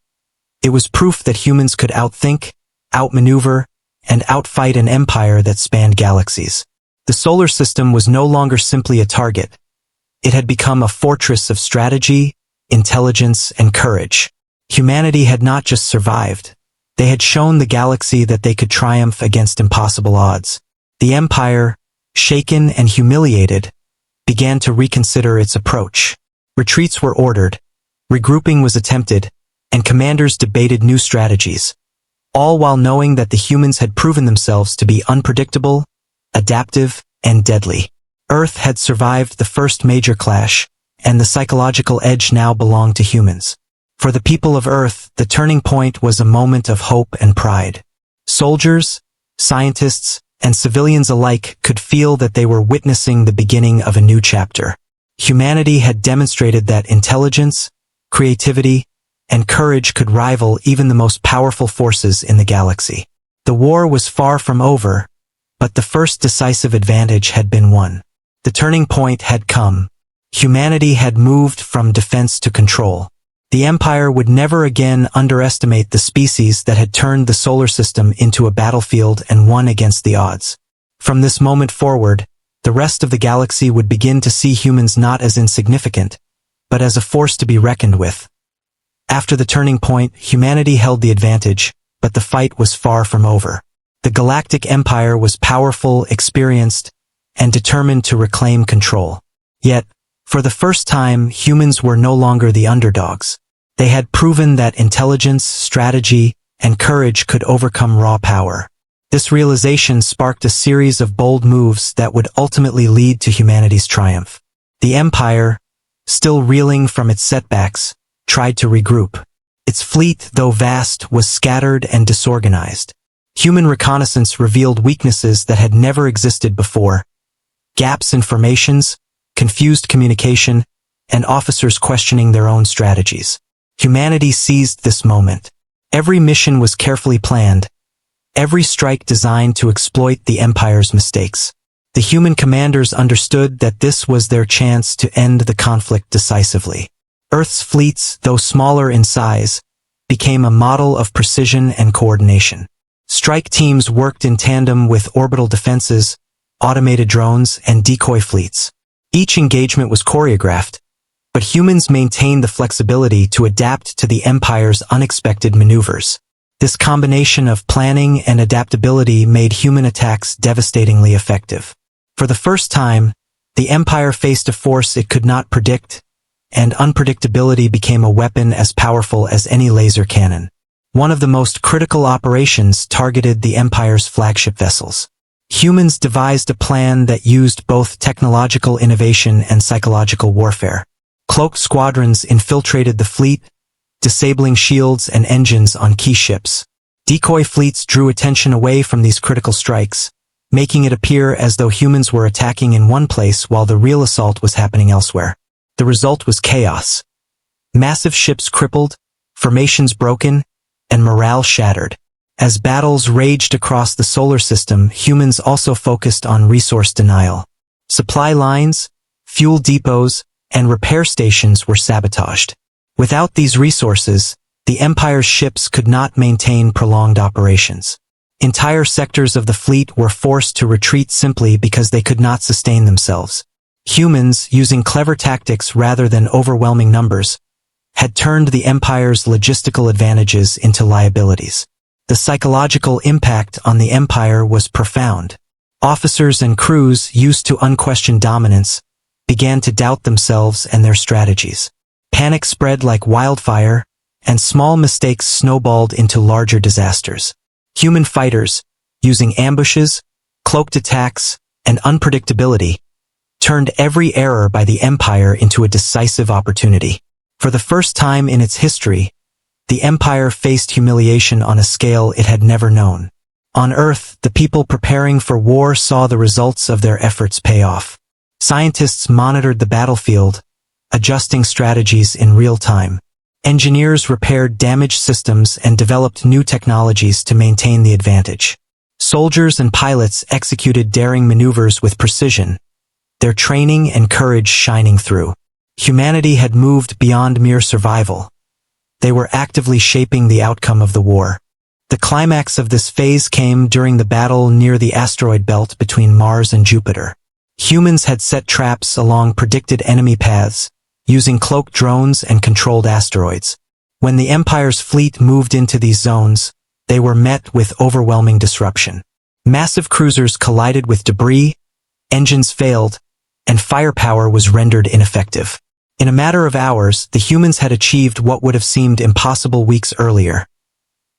It was proof that humans could outthink, outmaneuver, and outfight an empire that spanned galaxies. The solar system was no longer simply a target. It had become a fortress of strategy, intelligence, and courage. Humanity had not just survived. They had shown the galaxy that they could triumph against impossible odds. The Empire, shaken and humiliated, began to reconsider its approach. Retreats were ordered, regrouping was attempted, and commanders debated new strategies, all while knowing that the humans had proven themselves to be unpredictable, adaptive, and deadly. Earth had survived the first major clash, and the psychological edge now belonged to humans. For the people of Earth, the turning point was a moment of hope and pride. Soldiers, scientists, and civilians alike could feel that they were witnessing the beginning of a new chapter. Humanity had demonstrated that intelligence, creativity, and courage could rival even the most powerful forces in the galaxy. The war was far from over, but the first decisive advantage had been won. The turning point had come. Humanity had moved from defense to control. The Empire would never again underestimate the species that had turned the solar system into a battlefield and won against the odds. From this moment forward, the rest of the galaxy would begin to see humans not as insignificant, but as a force to be reckoned with. After the turning point, humanity held the advantage, but the fight was far from over. The Galactic Empire was powerful, experienced, and determined to reclaim control. Yet, for the first time, humans were no longer the underdogs. They had proven that intelligence, strategy, and courage could overcome raw power. This realization sparked a series of bold moves that would ultimately lead to humanity's triumph. The Empire, still reeling from its setbacks, tried to regroup. Its fleet, though vast, was scattered and disorganized. Human reconnaissance revealed weaknesses that had never existed before. Gaps in formations, confused communication, and officers questioning their own strategies. Humanity seized this moment. Every mission was carefully planned, every strike designed to exploit the Empire's mistakes. The human commanders understood that this was their chance to end the conflict decisively. Earth's fleets, though smaller in size, became a model of precision and coordination. Strike teams worked in tandem with orbital defenses, automated drones, and decoy fleets. Each engagement was choreographed, but humans maintained the flexibility to adapt to the Empire's unexpected maneuvers. This combination of planning and adaptability made human attacks devastatingly effective. For the first time, the Empire faced a force it could not predict, and unpredictability became a weapon as powerful as any laser cannon. One of the most critical operations targeted the Empire's flagship vessels. Humans devised a plan that used both technological innovation and psychological warfare. Cloaked squadrons infiltrated the fleet, disabling shields and engines on key ships. Decoy fleets drew attention away from these critical strikes, making it appear as though humans were attacking in one place while the real assault was happening elsewhere. The result was chaos. Massive ships crippled, formations broken, and morale shattered. As battles raged across the solar system, humans also focused on resource denial. Supply lines, fuel depots, and repair stations were sabotaged. Without these resources, the Empire's ships could not maintain prolonged operations. Entire sectors of the fleet were forced to retreat simply because they could not sustain themselves. Humans, using clever tactics rather than overwhelming numbers, had turned the Empire's logistical advantages into liabilities. The psychological impact on the Empire was profound. Officers and crews used to unquestioned dominance began to doubt themselves and their strategies. Panic spread like wildfire, and small mistakes snowballed into larger disasters. Human fighters, using ambushes, cloaked attacks, and unpredictability, turned every error by the Empire into a decisive opportunity. For the first time in its history, the Empire faced humiliation on a scale it had never known. On Earth, the people preparing for war saw the results of their efforts pay off. Scientists monitored the battlefield, adjusting strategies in real time. Engineers repaired damaged systems and developed new technologies to maintain the advantage. Soldiers and pilots executed daring maneuvers with precision, their training and courage shining through. Humanity had moved beyond mere survival. They were actively shaping the outcome of the war. The climax of this phase came during the battle near the asteroid belt between Mars and Jupiter. Humans had set traps along predicted enemy paths, using cloaked drones and controlled asteroids. When the Empire's fleet moved into these zones, they were met with overwhelming disruption. Massive cruisers collided with debris, engines failed, and firepower was rendered ineffective. In a matter of hours, the humans had achieved what would have seemed impossible weeks earlier.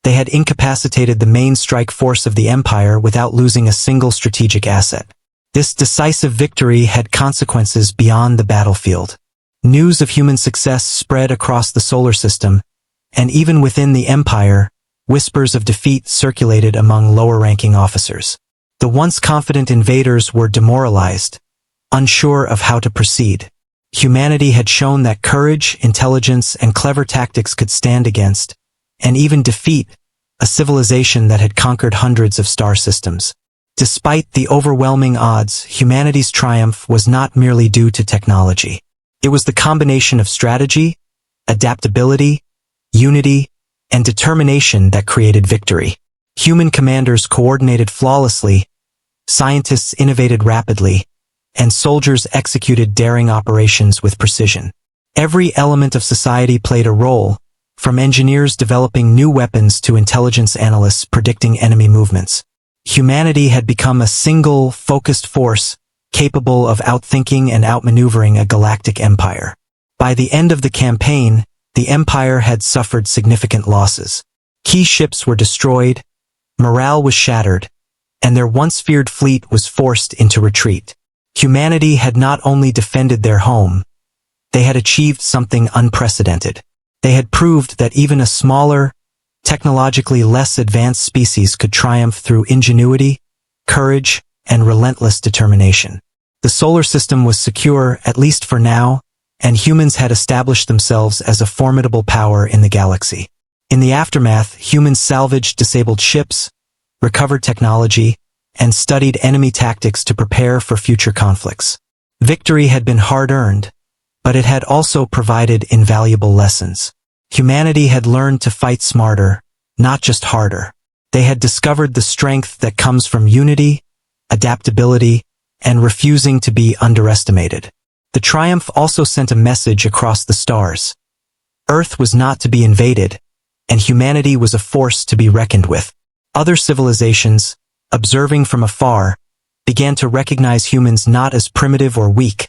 They had incapacitated the main strike force of the Empire without losing a single strategic asset. This decisive victory had consequences beyond the battlefield. News of human success spread across the solar system, and even within the Empire, whispers of defeat circulated among lower-ranking officers. The once confident invaders were demoralized, unsure of how to proceed. Humanity had shown that courage, intelligence, and clever tactics could stand against, and even defeat, a civilization that had conquered hundreds of star systems. Despite the overwhelming odds, humanity's triumph was not merely due to technology. It was the combination of strategy, adaptability, unity, and determination that created victory. Human commanders coordinated flawlessly, scientists innovated rapidly, and soldiers executed daring operations with precision. Every element of society played a role, from engineers developing new weapons to intelligence analysts predicting enemy movements. Humanity had become a single, focused force, capable of outthinking and outmaneuvering a galactic empire. By the end of the campaign, the Empire had suffered significant losses. Key ships were destroyed, morale was shattered, and their once feared fleet was forced into retreat. Humanity had not only defended their home, they had achieved something unprecedented. They had proved that even a smaller, technologically less advanced species could triumph through ingenuity, courage, and relentless determination. The solar system was secure, at least for now, and humans had established themselves as a formidable power in the galaxy. In the aftermath, humans salvaged disabled ships, recovered technology, and studied enemy tactics to prepare for future conflicts. Victory had been hard-earned, but it had also provided invaluable lessons. Humanity had learned to fight smarter, not just harder. They had discovered the strength that comes from unity, adaptability, and refusing to be underestimated. The triumph also sent a message across the stars. Earth was not to be invaded, and humanity was a force to be reckoned with. Other civilizations, observing from afar, began to recognize humans not as primitive or weak,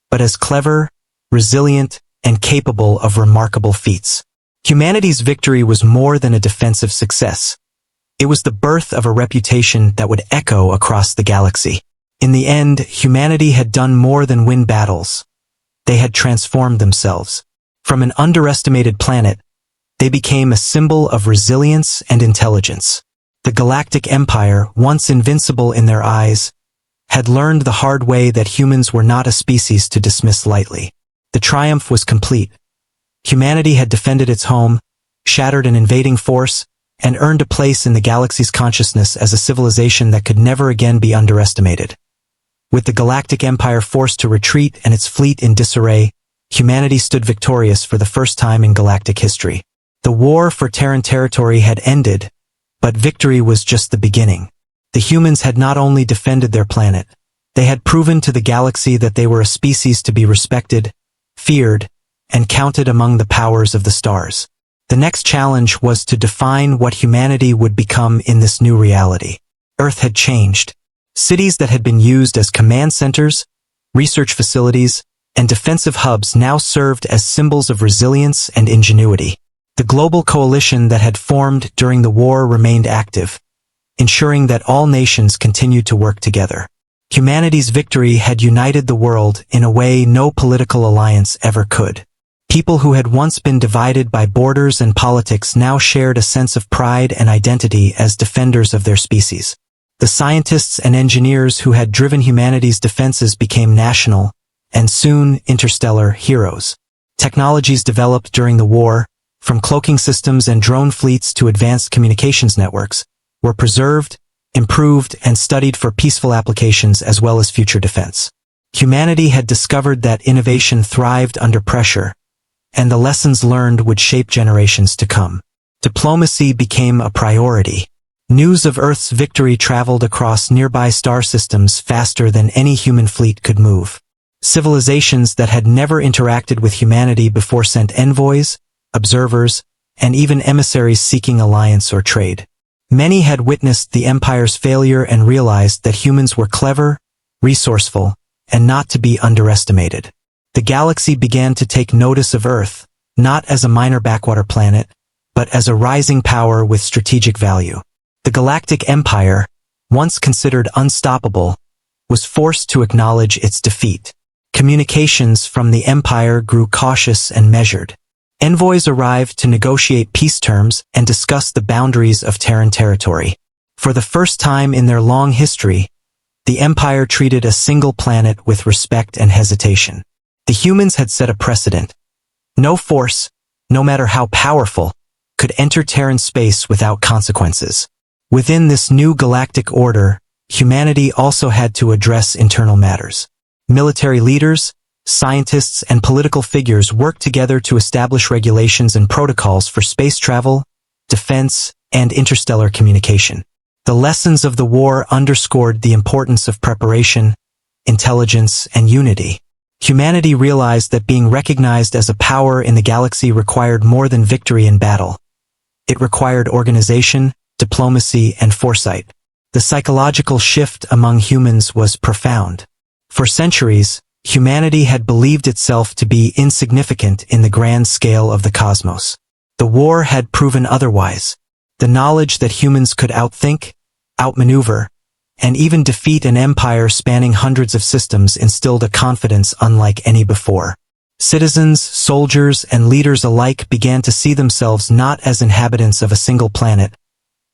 but as clever, resilient, and capable of remarkable feats. Humanity's victory was more than a defensive success. It was the birth of a reputation that would echo across the galaxy. In the end, humanity had done more than win battles. They had transformed themselves. From an underestimated planet, they became a symbol of resilience and intelligence. The Galactic Empire, once invincible in their eyes, had learned the hard way that humans were not a species to dismiss lightly. The triumph was complete. Humanity had defended its home, shattered an invading force, and earned a place in the galaxy's consciousness as a civilization that could never again be underestimated. With the Galactic Empire forced to retreat and its fleet in disarray, humanity stood victorious for the first time in galactic history. The war for Terran territory had ended, but victory was just the beginning. The humans had not only defended their planet, they had proven to the galaxy that they were a species to be respected, feared, and counted among the powers of the stars. The next challenge was to define what humanity would become in this new reality. Earth had changed. Cities that had been used as command centers, research facilities, and defensive hubs now served as symbols of resilience and ingenuity. The global coalition that had formed during the war remained active, ensuring that all nations continued to work together. Humanity's victory had united the world in a way no political alliance ever could. People who had once been divided by borders and politics now shared a sense of pride and identity as defenders of their species. The scientists and engineers who had driven humanity's defenses became national, and soon interstellar heroes. Technologies developed during the war, from cloaking systems and drone fleets to advanced communications networks, were preserved, improved, and studied for peaceful applications as well as future defense. Humanity had discovered that innovation thrived under pressure, and the lessons learned would shape generations to come. Diplomacy became a priority. News of Earth's victory traveled across nearby star systems faster than any human fleet could move. Civilizations that had never interacted with humanity before sent envoys, observers, and even emissaries seeking alliance or trade. Many had witnessed the Empire's failure and realized that humans were clever, resourceful, and not to be underestimated. The galaxy began to take notice of Earth, not as a minor backwater planet, but as a rising power with strategic value. The Galactic Empire, once considered unstoppable, was forced to acknowledge its defeat. Communications from the Empire grew cautious and measured. Envoys arrived to negotiate peace terms and discuss the boundaries of Terran territory. For the first time in their long history, the Empire treated a single planet with respect and hesitation. The humans had set a precedent. No force, no matter how powerful, could enter Terran space without consequences. Within this new galactic order, humanity also had to address internal matters. Military leaders, scientists, and political figures worked together to establish regulations and protocols for space travel, defense, and interstellar communication. The lessons of the war underscored the importance of preparation, intelligence, and unity. Humanity realized that being recognized as a power in the galaxy required more than victory in battle. It required organization, diplomacy, and foresight. The psychological shift among humans was profound. For centuries, humanity had believed itself to be insignificant in the grand scale of the cosmos. The war had proven otherwise. The knowledge that humans could outthink, outmaneuver, and even defeat an empire spanning hundreds of systems instilled a confidence unlike any before. Citizens, soldiers, and leaders alike began to see themselves not as inhabitants of a single planet,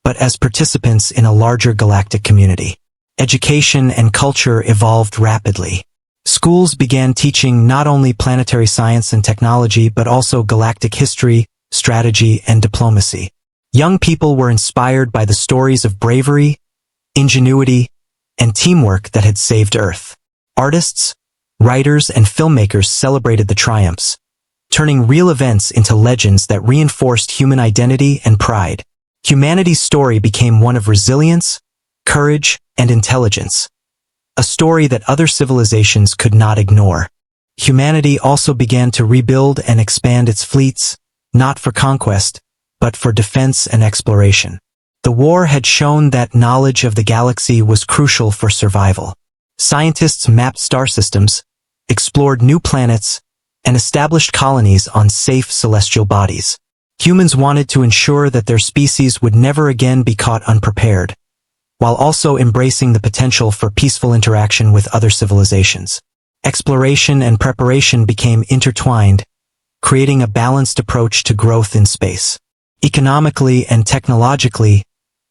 but as participants in a larger galactic community. Education and culture evolved rapidly. Schools began teaching not only planetary science and technology but also galactic history, strategy, and diplomacy. Young people were inspired by the stories of bravery, ingenuity, and teamwork that had saved Earth. Artists, writers, and filmmakers celebrated the triumphs, turning real events into legends that reinforced human identity and pride. Humanity's story became one of resilience, courage, and intelligence, a story that other civilizations could not ignore. Humanity also began to rebuild and expand its fleets, not for conquest, but for defense and exploration. The war had shown that knowledge of the galaxy was crucial for survival. Scientists mapped star systems, explored new planets, and established colonies on safe celestial bodies. Humans wanted to ensure that their species would never again be caught unprepared, while also embracing the potential for peaceful interaction with other civilizations. Exploration and preparation became intertwined, creating a balanced approach to growth in space. Economically and technologically,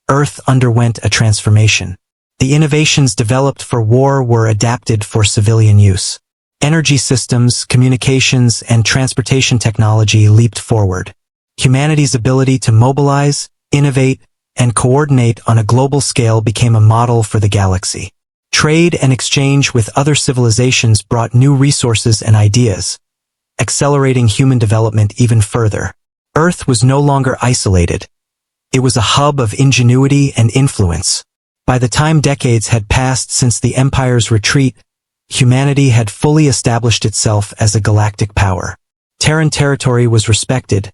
Earth underwent a transformation. The innovations developed for war were adapted for civilian use. Energy systems, communications, and transportation technology leaped forward. Humanity's ability to mobilize, innovate, and coordinate on a global scale became a model for the galaxy. Trade and exchange with other civilizations brought new resources and ideas, accelerating human development even further. Earth was no longer isolated. It was a hub of ingenuity and influence. By the time decades had passed since the Empire's retreat, humanity had fully established itself as a galactic power. Terran territory was respected,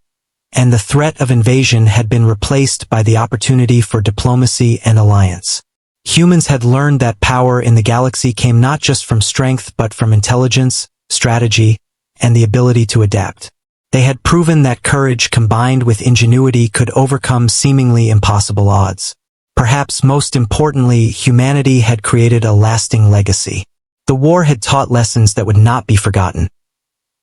and the threat of invasion had been replaced by the opportunity for diplomacy and alliance. Humans had learned that power in the galaxy came not just from strength but from intelligence, strategy, and the ability to adapt. They had proven that courage combined with ingenuity could overcome seemingly impossible odds. Perhaps most importantly, humanity had created a lasting legacy. The war had taught lessons that would not be forgotten.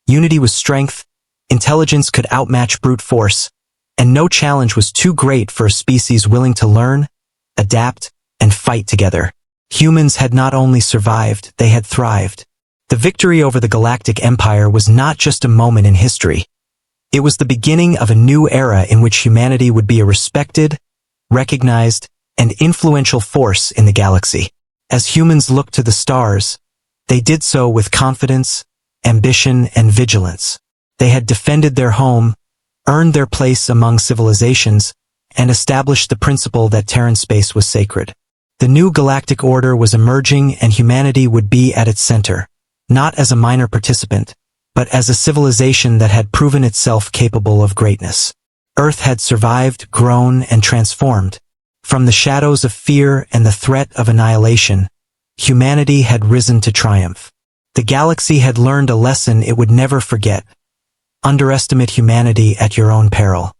Unity was strength, intelligence could outmatch brute force, and no challenge was too great for a species willing to learn, adapt, and fight together. Humans had not only survived, they had thrived. The victory over the Galactic Empire was not just a moment in history. It was the beginning of a new era in which humanity would be a respected, recognized, and influential force in the galaxy. As humans looked to the stars, they did so with confidence, ambition, and vigilance. They had defended their home, earned their place among civilizations, and established the principle that Terran space was sacred. The new galactic order was emerging and humanity would be at its center, not as a minor participant, but as a civilization that had proven itself capable of greatness. Earth had survived, grown, and transformed. From the shadows of fear and the threat of annihilation, humanity had risen to triumph. The galaxy had learned a lesson it would never forget. Underestimate humanity at your own peril.